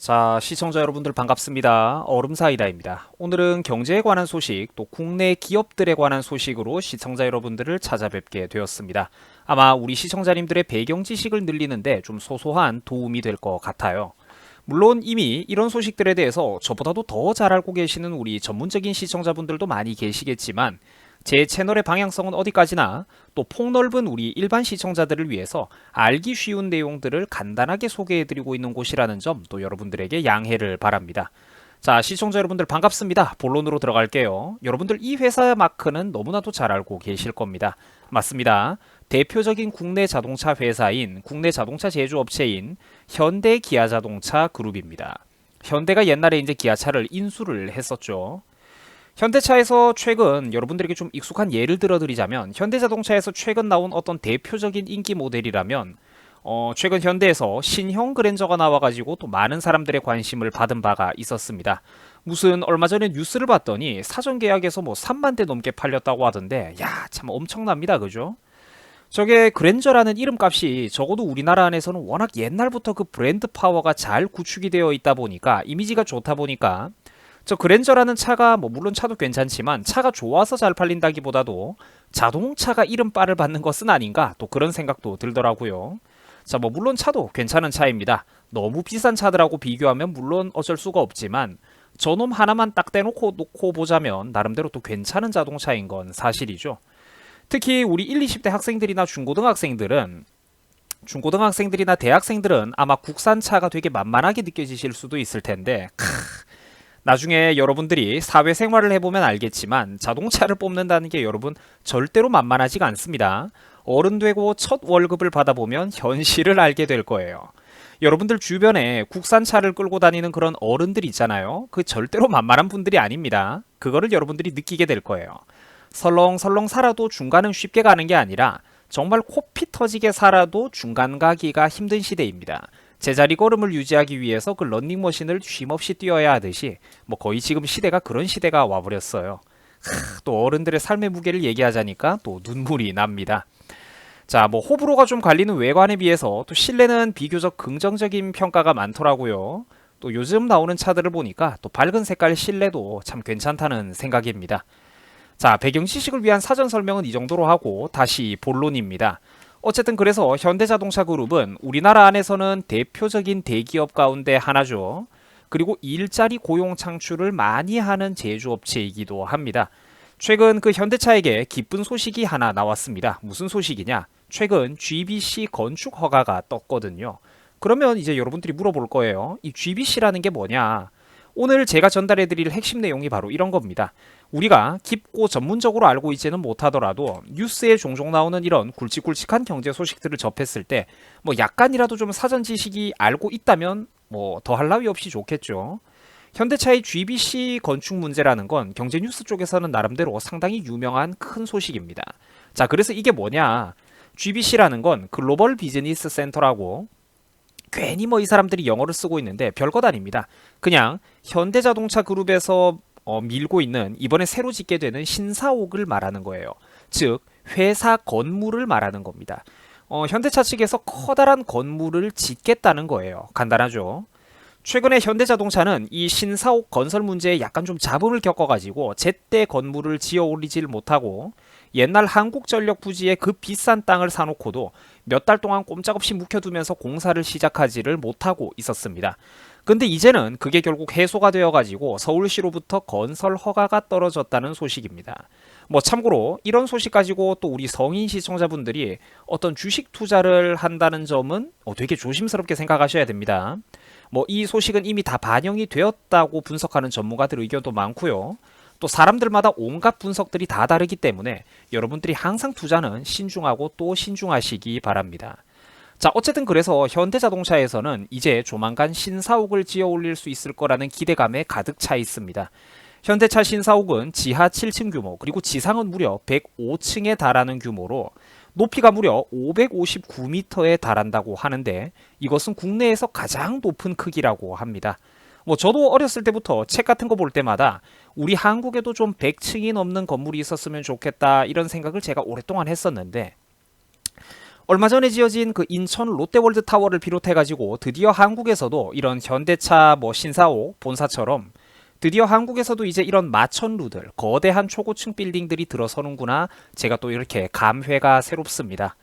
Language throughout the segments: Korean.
자, 시청자 여러분들 반갑습니다. 얼음사이다입니다. 오늘은 경제에 관한 소식, 또 국내 기업들에 관한 소식으로 시청자 여러분들을 찾아뵙게 되었습니다. 아마 우리 시청자님들의 배경 지식을 늘리는데 좀 소소한 도움이 될 것 같아요. 물론 이미 이런 소식들에 대해서 저보다도 더 잘 알고 계시는 우리 전문적인 시청자분들도 많이 계시겠지만 제 채널의 방향성은 어디까지나 또 폭넓은 우리 일반 시청자들을 위해서 알기 쉬운 내용들을 간단하게 소개해드리고 있는 곳이라는 점 또 여러분들에게 양해를 바랍니다. 자, 시청자 여러분들 반갑습니다. 본론으로 들어갈게요. 여러분들 이 회사 마크는 너무나도 잘 알고 계실 겁니다. 맞습니다. 대표적인 국내 자동차 회사인 국내 자동차 제조업체인 현대 기아자동차 그룹입니다. 현대가 옛날에 이제 기아차를 인수를 했었죠. 현대차에서 최근 여러분들에게 좀 익숙한 예를 들어드리자면 현대자동차에서 최근 나온 어떤 대표적인 인기 모델이라면 최근 현대에서 신형 그랜저가 나와가지고 또 많은 사람들의 관심을 받은 바가 있었습니다. 무슨 얼마 전에 뉴스를 봤더니 사전 계약에서 뭐 3만 대 넘게 팔렸다고 하던데 야, 참 엄청납니다. 그죠? 저게 그랜저라는 이름값이 적어도 우리나라 안에서는 워낙 옛날부터 그 브랜드 파워가 잘 구축이 되어 있다 보니까 이미지가 좋다 보니까 저 그랜저라는 차가 뭐 물론 차도 괜찮지만 차가 좋아서 잘 팔린다기보다도 자동차가 이름빨을 받는 것은 아닌가 또 그런 생각도 들더라고요. 자, 뭐 물론 차도 괜찮은 차입니다. 너무 비싼 차들하고 비교하면 물론 어쩔 수가 없지만 저놈 하나만 딱 떼놓고 놓고 보자면 나름대로 또 괜찮은 자동차인 건 사실이죠. 특히 우리 1, 20대 학생들이나 중고등학생들이나 대학생들은 아마 국산차가 되게 만만하게 느껴지실 수도 있을 텐데 나중에 여러분들이 사회생활을 해보면 알겠지만 자동차를 뽑는다는 게 여러분 절대로 만만하지가 않습니다. 어른 되고 첫 월급을 받아보면 현실을 알게 될 거예요. 여러분들 주변에 국산차를 끌고 다니는 그런 어른들 있잖아요. 그 절대로 만만한 분들이 아닙니다. 그거를 여러분들이 느끼게 될 거예요. 설렁설렁 살아도 중간은 쉽게 가는 게 아니라 정말 코피 터지게 살아도 중간 가기가 힘든 시대입니다. 제자리 걸음을 유지하기 위해서 그 런닝머신을 쉼없이 뛰어야 하듯이 뭐 거의 지금 시대가 그런 시대가 와버렸어요. 또 어른들의 삶의 무게를 얘기하자니까 또 눈물이 납니다. 자, 뭐 호불호가 좀 갈리는 외관에 비해서 또 실내는 비교적 긍정적인 평가가 많더라고요. 또 요즘 나오는 차들을 보니까 또 밝은 색깔 실내도 참 괜찮다는 생각입니다. 자, 배경 지식을 위한 사전 설명은 이 정도로 하고 다시 본론입니다. 어쨌든 그래서 현대자동차 그룹은 우리나라 안에서는 대표적인 대기업 가운데 하나죠. 그리고 일자리 고용 창출을 많이 하는 제조업체이기도 합니다. 최근 그 현대차에게 기쁜 소식이 하나 나왔습니다. 무슨 소식이냐? 최근 GBC 건축 허가가 떴거든요. 그러면 이제 여러분들이 물어볼 거예요. 이 GBC라는 게 뭐냐? 오늘 제가 전달해 드릴 핵심 내용이 바로 이런 겁니다. 우리가 깊고 전문적으로 알고 있지는 못하더라도 뉴스에 종종 나오는 이런 굵직굵직한 경제 소식들을 접했을 때 뭐 약간이라도 좀 사전 지식이 알고 있다면 뭐 더할 나위 없이 좋겠죠. 현대차의 GBC 건축 문제라는 건 경제 뉴스 쪽에서는 나름대로 상당히 유명한 큰 소식입니다. 자, 그래서 이게 뭐냐? GBC라는 건 글로벌 비즈니스 센터라고 괜히 뭐 이 사람들이 영어를 쓰고 있는데 별것 아닙니다. 그냥 현대자동차 그룹에서 밀고 있는 이번에 새로 짓게 되는 신사옥을 말하는 거예요. 즉 회사 건물을 말하는 겁니다. 현대차 측에서 커다란 건물을 짓겠다는 거예요. 간단하죠. 최근에 현대자동차는 이 신사옥 건설 문제에 약간 좀 잡음을 겪어가지고 제때 건물을 지어 올리질 못하고 옛날 한국전력 부지에 그 비싼 땅을 사놓고도 몇 달 동안 꼼짝없이 묵혀두면서 공사를 시작하지를 못하고 있었습니다. 근데 이제는 그게 결국 해소가 되어가지고 서울시로부터 건설 허가가 떨어졌다는 소식입니다. 뭐 참고로 이런 소식 가지고 또 우리 성인 시청자분들이 어떤 주식 투자를 한다는 점은 되게 조심스럽게 생각하셔야 됩니다. 뭐 이 소식은 이미 다 반영이 되었다고 분석하는 전문가들 의견도 많고요. 또 사람들마다 온갖 분석들이 다 다르기 때문에 여러분들이 항상 투자는 신중하고 또 신중하시기 바랍니다. 자, 어쨌든 그래서 현대자동차에서는 이제 조만간 신사옥을 지어 올릴 수 있을 거라는 기대감에 가득 차 있습니다. 현대차 신사옥은 지하 7층 규모 그리고 지상은 무려 105층에 달하는 규모로 높이가 무려 559m에 달한다고 하는데 이것은 국내에서 가장 높은 크기라고 합니다. 뭐 저도 어렸을 때부터 책 같은 거 볼 때마다 우리 한국에도 좀 100층이 넘는 건물이 있었으면 좋겠다 이런 생각을 제가 오랫동안 했었는데 얼마 전에 지어진 그 인천 롯데월드 타워를 비롯해가지고 드디어 한국에서도 이런 현대차 뭐 신사옥 본사처럼 드디어 한국에서도 이제 이런 마천루들 거대한 초고층 빌딩들이 들어서는구나. 제가 또 이렇게 감회가 새롭습니다.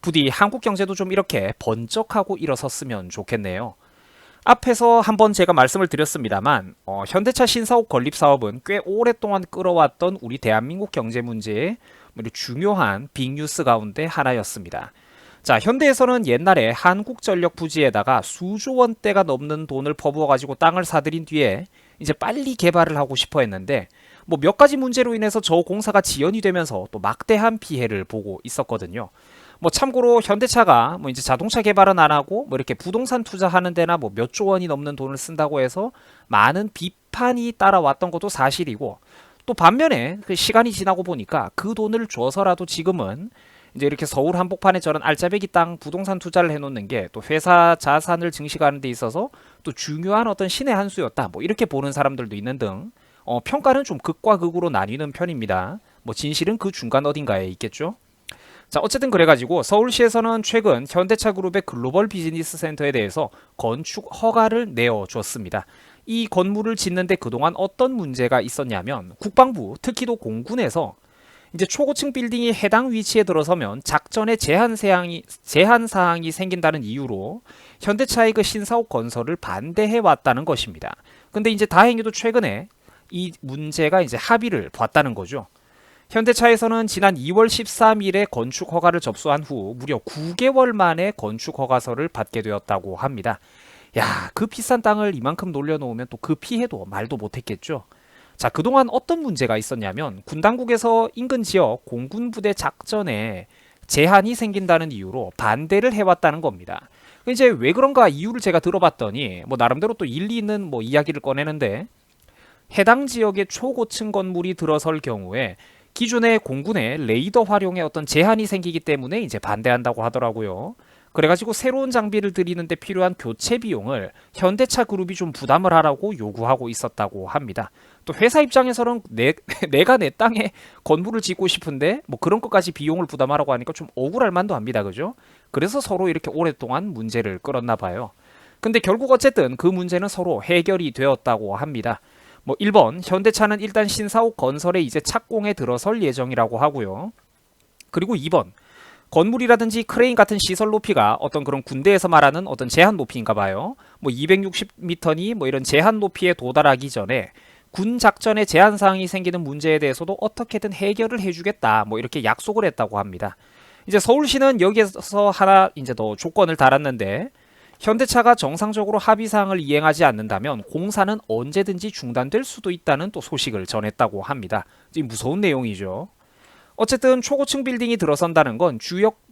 부디 한국 경제도 좀 이렇게 번쩍하고 일어섰으면 좋겠네요. 앞에서 한번 제가 말씀을 드렸습니다만 현대차 신사옥 건립 사업은 꽤 오랫동안 끌어왔던 우리 대한민국 경제 문제의 중요한 빅뉴스 가운데 하나였습니다. 자, 현대에서는 옛날에 한국전력 부지에다가 수조 원대가 넘는 돈을 퍼부어가지고 땅을 사들인 뒤에 이제 빨리 개발을 하고 싶어 했는데 뭐 몇 가지 문제로 인해서 저 공사가 지연이 되면서 또 막대한 피해를 보고 있었거든요. 뭐 참고로 현대차가 뭐 이제 자동차 개발은 안 하고 뭐 이렇게 부동산 투자하는 데나 뭐 몇 조 원이 넘는 돈을 쓴다고 해서 많은 비판이 따라왔던 것도 사실이고, 또 반면에 그 시간이 지나고 보니까 그 돈을 줘서라도 지금은 이제 이렇게 서울 한복판에 저런 알짜배기 땅 부동산 투자를 해놓는 게 또 회사 자산을 증식하는 데 있어서 또 중요한 어떤 신의 한 수였다, 뭐 이렇게 보는 사람들도 있는 등 평가는 좀 극과 극으로 나뉘는 편입니다. 뭐 진실은 그 중간 어딘가에 있겠죠. 자, 어쨌든 그래가지고 서울시에서는 최근 현대차 그룹의 글로벌 비즈니스 센터에 대해서 건축 허가를 내어줬습니다. 이 건물을 짓는데 그동안 어떤 문제가 있었냐면 국방부, 특히도 공군에서 이제 초고층 빌딩이 해당 위치에 들어서면 작전에 제한 사항이 생긴다는 이유로 현대차의 그 신사옥 건설을 반대해 왔다는 것입니다. 근데 이제 다행히도 최근에 이 문제가 이제 합의를 봤다는 거죠. 현대차에서는 지난 2월 13일에 건축 허가를 접수한 후 무려 9개월 만에 건축 허가서를 받게 되었다고 합니다. 야, 그 비싼 땅을 이만큼 놀려놓으면 또 그 피해도 말도 못했겠죠. 자, 그동안 어떤 문제가 있었냐면 군 당국에서 인근 지역 공군 부대 작전에 제한이 생긴다는 이유로 반대를 해왔다는 겁니다. 이제 왜 그런가 이유를 제가 들어봤더니 뭐 나름대로 또 일리 있는 뭐 이야기를 꺼내는데, 해당 지역에 초고층 건물이 들어설 경우에 기존의 공군의 레이더 활용에 어떤 제한이 생기기 때문에 이제 반대한다고 하더라고요. 그래가지고 새로운 장비를 들이는데 필요한 교체 비용을 현대차 그룹이 좀 부담을 하라고 요구하고 있었다고 합니다. 또 회사 입장에서는 내가 내 땅에 건물을 짓고 싶은데 뭐 그런 것까지 비용을 부담하라고 하니까 좀 억울할 만도 합니다. 그죠? 그래서 서로 이렇게 오랫동안 문제를 끌었나 봐요. 근데 결국 어쨌든 그 문제는 서로 해결이 되었다고 합니다. 뭐 1번, 현대차는 일단 신사옥 건설에 이제 착공에 들어설 예정이라고 하고요. 그리고 2번, 건물이라든지 크레인 같은 시설 높이가 어떤 그런 군대에서 말하는 어떤 제한 높이인가 봐요. 뭐 260m니 뭐 이런 제한 높이에 도달하기 전에 군 작전에 제한 사항이 생기는 문제에 대해서도 어떻게든 해결을 해주겠다, 뭐 이렇게 약속을 했다고 합니다. 이제 서울시는 여기에서 하나 이제 더 조건을 달았는데, 현대차가 정상적으로 합의사항을 이행하지 않는다면 공사는 언제든지 중단될 수도 있다는 또 소식을 전했다고 합니다. 무서운 내용이죠. 어쨌든 초고층 빌딩이 들어선다는 건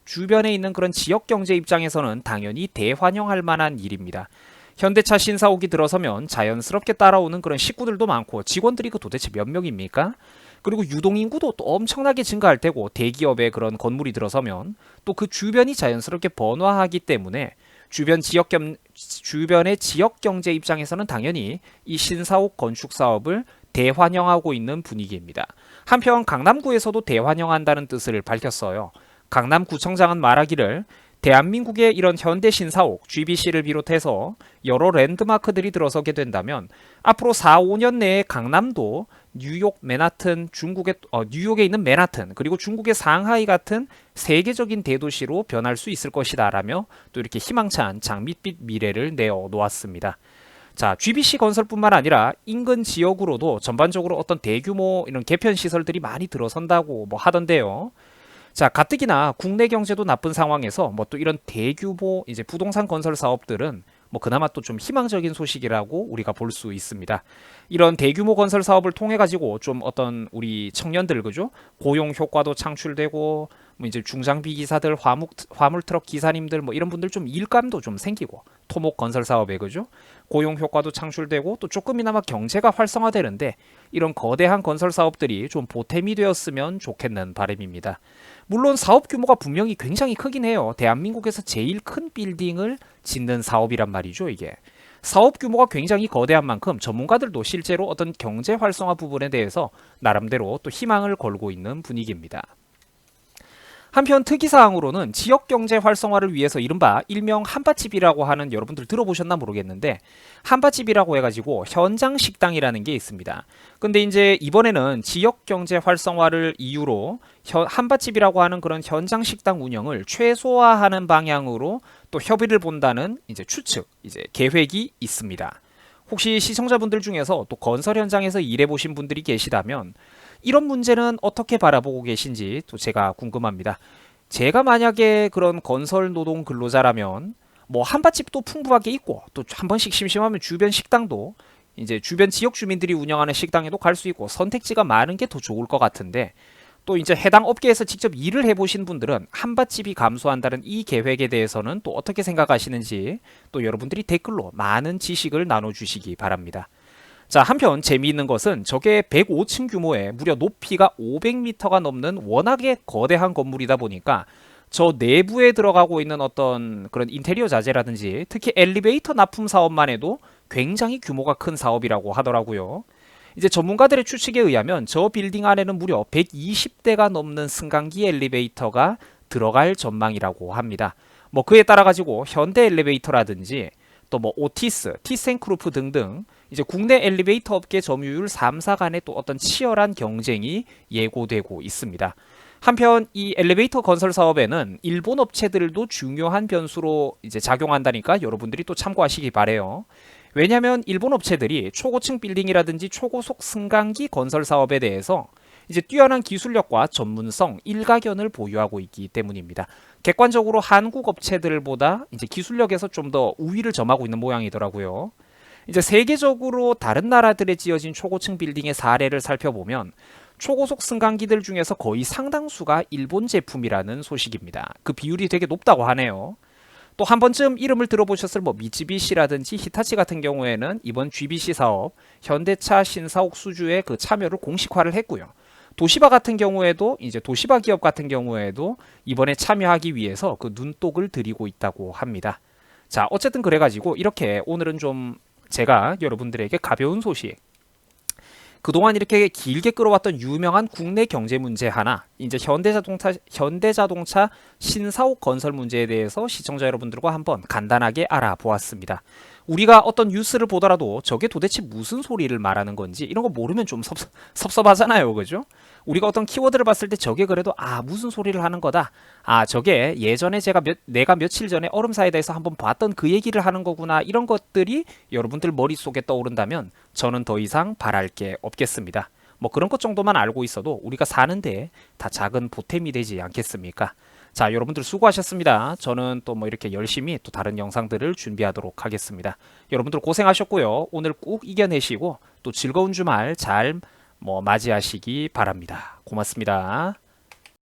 주변에 있는 그런 지역 경제 입장에서는 당연히 대환영할 만한 일입니다. 현대차 신사옥이 들어서면 자연스럽게 따라오는 그런 식구들도 많고, 직원들이 그 도대체 몇 명입니까? 그리고 유동인구도 또 엄청나게 증가할 테고, 대기업의 그런 건물이 들어서면 또 그 주변이 자연스럽게 번화하기 때문에 주변의 지역 경제 입장에서는 당연히 이 신사옥 건축 사업을 대환영하고 있는 분위기입니다. 한편 강남구에서도 대환영한다는 뜻을 밝혔어요. 강남구청장은 말하기를 대한민국의 이런 현대 신사옥, GBC를 비롯해서 여러 랜드마크들이 들어서게 된다면 앞으로 4, 5년 내에 강남도 뉴욕 맨하튼, 뉴욕에 있는 맨하튼, 그리고 중국의 상하이 같은 세계적인 대도시로 변할 수 있을 것이다 라며 또 이렇게 희망찬 장밋빛 미래를 내어놓았습니다. 자, GBC 건설뿐만 아니라 인근 지역으로도 전반적으로 어떤 대규모 이런 개편 시설들이 많이 들어선다고 뭐 하던데요. 자, 가뜩이나 국내 경제도 나쁜 상황에서 뭐 또 이런 대규모 이제 부동산 건설 사업들은 뭐 그나마 또 좀 희망적인 소식이라고 우리가 볼 수 있습니다. 이런 대규모 건설 사업을 통해 가지고 좀 어떤 우리 청년들, 그죠? 고용 효과도 창출되고, 뭐 이제 중장비 기사들, 화물 트럭 기사님들 뭐 이런 분들 좀 일감도 좀 생기고, 토목 건설 사업에, 그죠? 고용 효과도 창출되고 또 조금이나마 경제가 활성화되는데, 이런 거대한 건설 사업들이 좀 보탬이 되었으면 좋겠는 바람입니다. 물론 사업 규모가 분명히 굉장히 크긴 해요. 대한민국에서 제일 큰 빌딩을 짓는 사업이란 말이죠, 이게. 사업 규모가 굉장히 거대한 만큼 전문가들도 실제로 어떤 경제 활성화 부분에 대해서 나름대로 또 희망을 걸고 있는 분위기입니다. 한편 특이사항으로는 지역경제 활성화를 위해서 이른바 일명 한밭집이라고 하는, 여러분들 들어보셨나 모르겠는데, 한밭집이라고 해가지고 현장식당이라는 게 있습니다. 근데 이제 이번에는 지역경제 활성화를 이유로 한밭집이라고 하는 그런 현장식당 운영을 최소화하는 방향으로 또 협의를 본다는 이제 추측, 이제 계획이 있습니다. 혹시 시청자분들 중에서 또 건설 현장에서 일해보신 분들이 계시다면 이런 문제는 어떻게 바라보고 계신지 또 제가 궁금합니다. 제가 만약에 그런 건설 노동 근로자라면 뭐 한밭집도 풍부하게 있고, 또 한 번씩 심심하면 주변 식당도, 이제 주변 지역 주민들이 운영하는 식당에도 갈 수 있고 선택지가 많은 게 더 좋을 것 같은데, 또 이제 해당 업계에서 직접 일을 해보신 분들은 한밭집이 감소한다는 이 계획에 대해서는 또 어떻게 생각하시는지, 또 여러분들이 댓글로 많은 지식을 나눠주시기 바랍니다. 자, 한편 재미있는 것은 저게 105층 규모의 무려 높이가 500m가 넘는 워낙에 거대한 건물이다 보니까 저 내부에 들어가고 있는 어떤 그런 인테리어 자재라든지 특히 엘리베이터 납품 사업만 해도 굉장히 규모가 큰 사업이라고 하더라고요. 이제 전문가들의 추측에 의하면 저 빌딩 안에는 무려 120대가 넘는 승강기 엘리베이터가 들어갈 전망이라고 합니다. 뭐 그에 따라 가지고 현대 엘리베이터라든지 또 뭐 오티스, 티센크루프 등등 이제 국내 엘리베이터 업계 점유율 3사 간의 또 어떤 치열한 경쟁이 예고되고 있습니다. 한편 이 엘리베이터 건설 사업에는 일본 업체들도 중요한 변수로 이제 작용한다니까 여러분들이 또 참고하시기 바래요. 왜냐하면 일본 업체들이 초고층 빌딩이라든지 초고속 승강기 건설 사업에 대해서 이제 뛰어난 기술력과 전문성, 일가견을 보유하고 있기 때문입니다. 객관적으로 한국 업체들보다 이제 기술력에서 좀 더 우위를 점하고 있는 모양이더라고요. 이제 세계적으로 다른 나라들에 지어진 초고층 빌딩의 사례를 살펴보면 초고속 승강기들 중에서 거의 상당수가 일본 제품이라는 소식입니다. 그 비율이 되게 높다고 하네요. 또 한 번쯤 이름을 들어보셨을 뭐 미쯔비시라든지 히타치 같은 경우에는 이번 GBC 사업 현대차 신사옥 수주에 그 참여를 공식화를 했고요. 도시바 같은 경우에도 이제 도시바 기업 같은 경우에도 이번에 참여하기 위해서 그 눈독을 들이고 있다고 합니다. 자, 어쨌든 그래가지고 이렇게 오늘은 좀 제가 여러분들에게 가벼운 소식, 그동안 이렇게 길게 끌어왔던 유명한 국내 경제 문제 하나, 이제 현대자동차 신사옥 건설 문제에 대해서 시청자 여러분들과 한번 간단하게 알아보았습니다. 우리가 어떤 뉴스를 보더라도 저게 도대체 무슨 소리를 말하는 건지 이런 거 모르면 좀 섭섭하잖아요, 그죠? 우리가 어떤 키워드를 봤을 때 저게 그래도 무슨 소리를 하는 거다, 저게 예전에 내가 며칠 전에 얼음 사이다에서 한번 봤던 그 얘기를 하는 거구나, 이런 것들이 여러분들 머릿속에 떠오른다면 저는 더 이상 바랄 게 없겠습니다. 뭐 그런 것 정도만 알고 있어도 우리가 사는데 다 작은 보탬이 되지 않겠습니까? 자, 여러분들 수고하셨습니다. 저는 또 뭐 이렇게 열심히 또 다른 영상들을 준비하도록 하겠습니다. 여러분들 고생하셨고요. 오늘 꼭 이겨내시고 또 즐거운 주말 잘 맞이하시기 바랍니다. 고맙습니다.